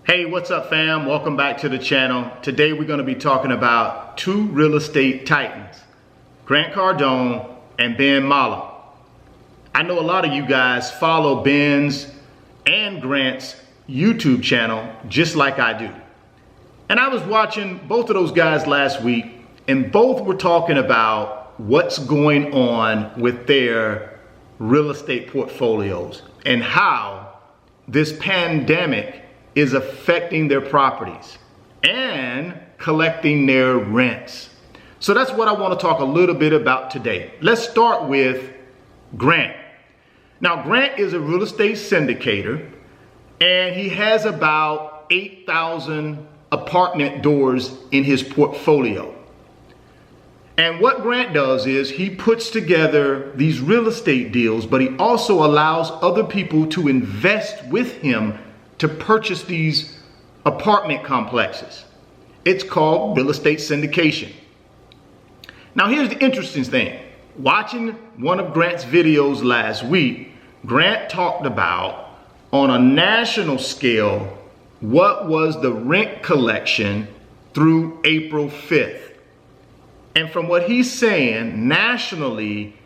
Hey, what's up fam? Welcome back to the channel. Today we're going to be talking about two real estate titans, Grant Cardone and Ben Mallah. I know a lot of you guys follow Ben's and Grant's YouTube channel just like I do. And I was watching both of those guys last week and both were talking about what's going on with their real estate portfolios and how this pandemic is affecting their properties and collecting their rents. So that's what I want to talk a little bit about today. Let's start with Grant. Now, Grant is a real estate syndicator and he has about 8,000 apartment doors in his portfolio. And what Grant does is he puts together these real estate deals, but he also allows other people to invest with him to purchase these apartment complexes. It's called real estate syndication. Now here's the interesting thing. Watching one of Grant's videos last week, Grant talked about on a national scale what was the rent collection through April 5th. And from what he's saying, nationally,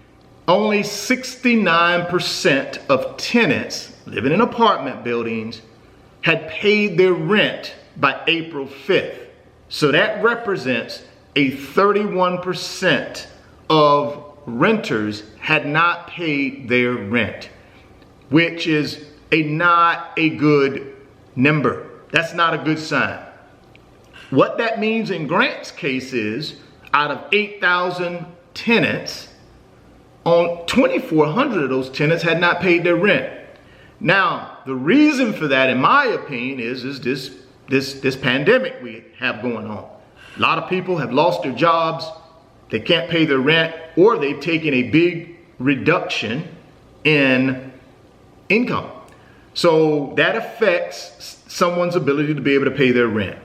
only 69% of tenants living in apartment buildings had paid their rent by April 5th. So that represents a 31% of renters had not paid their rent, which is not a good number. That's not a good sign. What that means in Grant's case is out of 8,000 tenants, on 2,400 of those tenants had not paid their rent. Now, the reason for that, in my opinion, is this pandemic we have going on. A lot of people have lost their jobs, they can't pay their rent, or they've taken a big reduction in income. So that affects someone's ability to be able to pay their rent.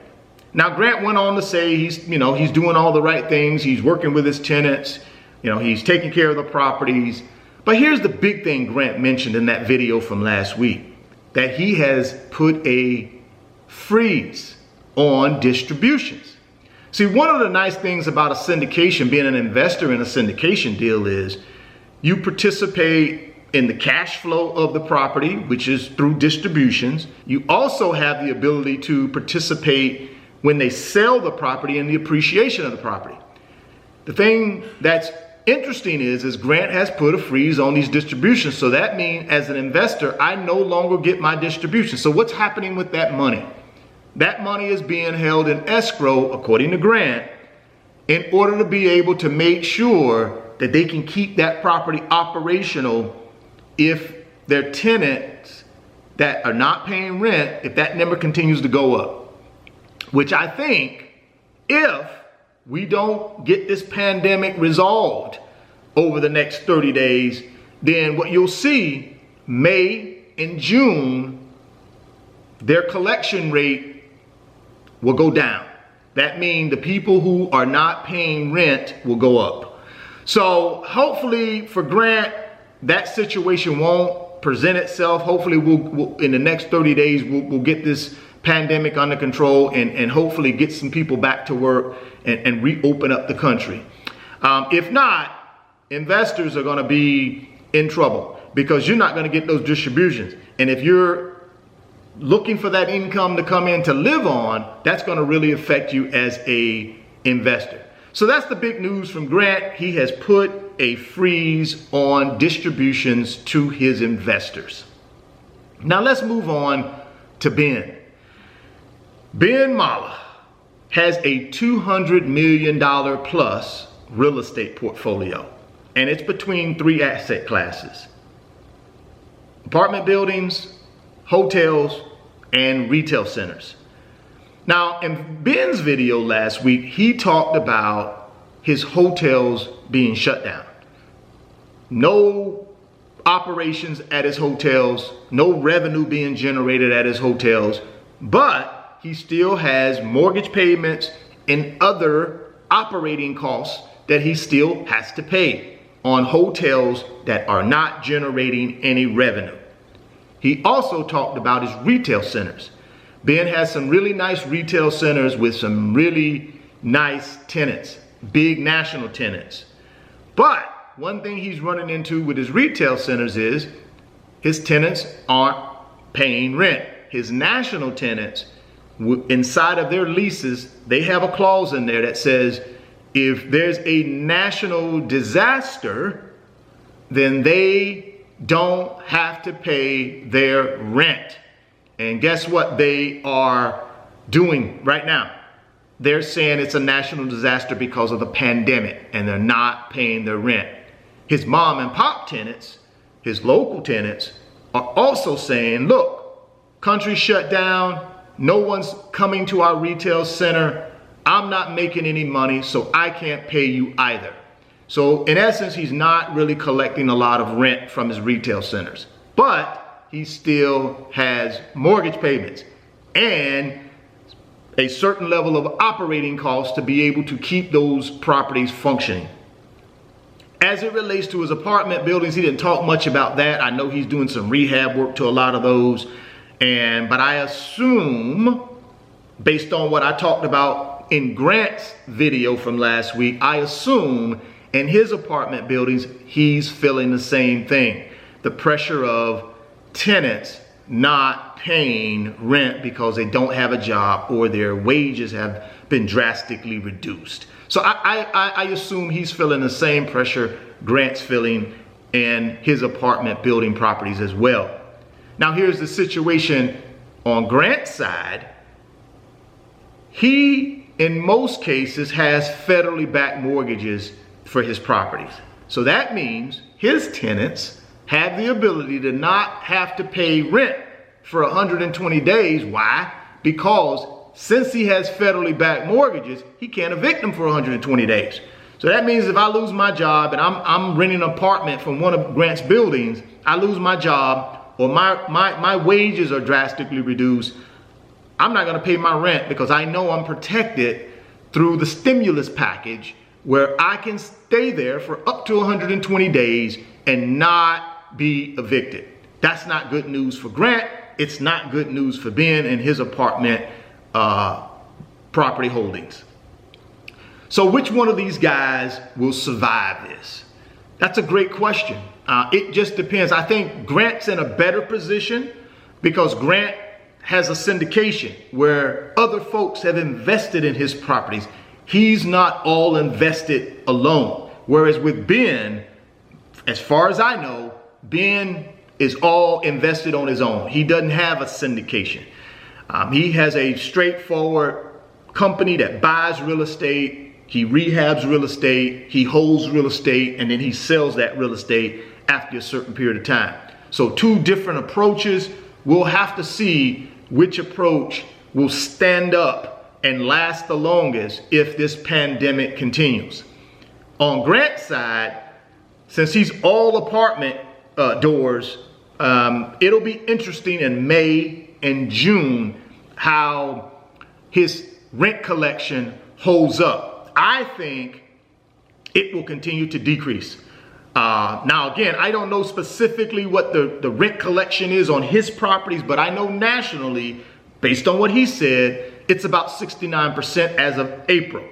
Now, Grant went on to say he's doing all the right things. He's working with his tenants. He's taking care of the properties. But here's the big thing Grant mentioned in that video from last week, that he has put a freeze on distributions. See, one of the nice things about a syndication, being an investor in a syndication deal, is you participate in the cash flow of the property, which is through distributions. You also have the ability to participate when they sell the property and the appreciation of the property. The thing that's interesting is Grant has put a freeze on these distributions. So that means as an investor, I no longer get my distribution. So what's happening with that money? That money is being held in escrow, according to Grant, in order to be able to make sure that they can keep that property operational if their tenants that are not paying rent, if that number continues to go up. Which I think, if we don't get this pandemic resolved over the next 30 days, then what you'll see, May and June, their collection rate will go down. That means the people who are not paying rent will go up. So hopefully for Grant, that situation won't present itself. Hopefully we'll in the next 30 days, we'll get this pandemic under control and hopefully get some people back to work and reopen up the country. If not, investors are going to be in trouble because you're not going to get those distributions. And if you're looking for that income to come in to live on, that's going to really affect you as a investor. So that's the big news from Grant. He has put a freeze on distributions to his investors. Now let's move on to Ben. Ben Mallah has a $200 million plus real estate portfolio, and it's between three asset classes: apartment buildings, hotels, and retail centers. Now, in Ben's video last week, he talked about his hotels being shut down. No operations at his hotels, no revenue being generated at his hotels, but he still has mortgage payments and other operating costs that he still has to pay on hotels that are not generating any revenue. He also talked about his retail centers. Ben has some really nice retail centers with some really nice tenants, big national tenants. But one thing he's running into with his retail centers is his tenants aren't paying rent. His national tenants, inside of their leases, they have a clause in there that says if there's a national disaster, then they don't have to pay their rent. And guess what they are doing right now? They're saying it's a national disaster because of the pandemic, and they're not paying their rent. His mom and pop tenants, his local tenants, are also saying, look, country shut down, no one's coming to our retail center, I'm not making any money, so I can't pay you either. So in essence, he's not really collecting a lot of rent from his retail centers, but he still has mortgage payments and a certain level of operating costs to be able to keep those properties functioning. As it relates to his apartment buildings, he didn't talk much about that. I know he's doing some rehab work to a lot of those. But I assume, based on what I talked about in Grant's video from last week, I assume in his apartment buildings, he's feeling the same thing. The pressure of tenants not paying rent because they don't have a job or their wages have been drastically reduced. So I assume he's feeling the same pressure Grant's feeling in his apartment building properties as well. Now here's the situation on Grant's side. He, in most cases, has federally backed mortgages for his properties. So that means his tenants have the ability to not have to pay rent for 120 days. Why? Because since he has federally backed mortgages, he can't evict them for 120 days. So that means if I lose my job and I'm renting an apartment from one of Grant's buildings, I lose my job or my wages are drastically reduced, I'm not gonna pay my rent because I know I'm protected through the stimulus package where I can stay there for up to 120 days and not be evicted. That's not good news for Grant. It's not good news for Ben and his apartment property holdings. So which one of these guys will survive this? That's a great question. It just depends. I think Grant's in a better position because Grant has a syndication where other folks have invested in his properties. He's not all invested alone. Whereas with Ben, as far as I know, Ben is all invested on his own. He doesn't have a syndication. He has a straightforward company that buys real estate. He rehabs real estate, he holds real estate, and then he sells that real estate after a certain period of time. So two different approaches. We'll have to see which approach will stand up and last the longest if this pandemic continues. On Grant's side, since he's all apartment doors, it'll be interesting in May and June how his rent collection holds up. I think it will continue to decrease. Now, again, I don't know specifically what the rent collection is on his properties, but I know nationally, based on what he said, it's about 69% as of April.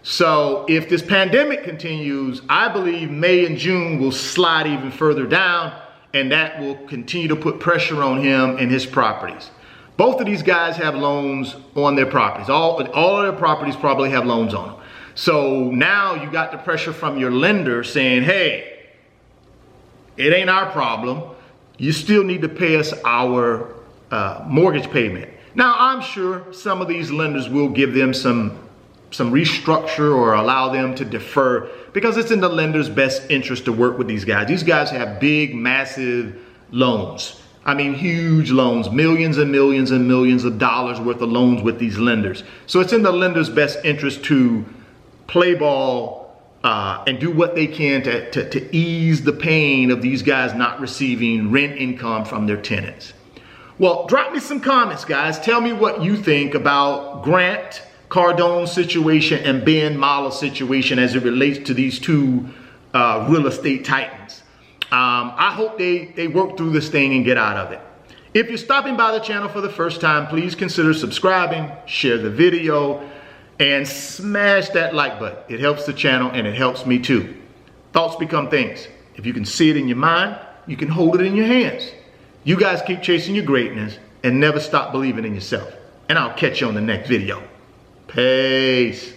So if this pandemic continues, I believe May and June will slide even further down, and that will continue to put pressure on him and his properties. Both of these guys have loans on their properties. All of their properties probably have loans on them. So now you got the pressure from your lender saying, hey, it ain't our problem. You still need to pay us our mortgage payment. Now, I'm sure some of these lenders will give them some restructure or allow them to defer because it's in the lender's best interest to work with these guys. These guys have big, massive loans. I mean, huge loans, millions and millions and millions of dollars worth of loans with these lenders. So it's in the lender's best interest to play ball and do what they can to ease the pain of these guys not receiving rent income from their tenants. Well, drop me some comments, guys. Tell me what you think about Grant Cardone situation and Ben Mallah situation as it relates to these two real estate titans. I hope they work through this thing and get out of it. If you're stopping by the channel for the first time, please consider subscribing, share the video, and smash that like button. It helps the channel and it helps me too. Thoughts become things. If you can see it in your mind, you can hold it in your hands. You guys keep chasing your greatness and never stop believing in yourself. And I'll catch you on the next video. Peace.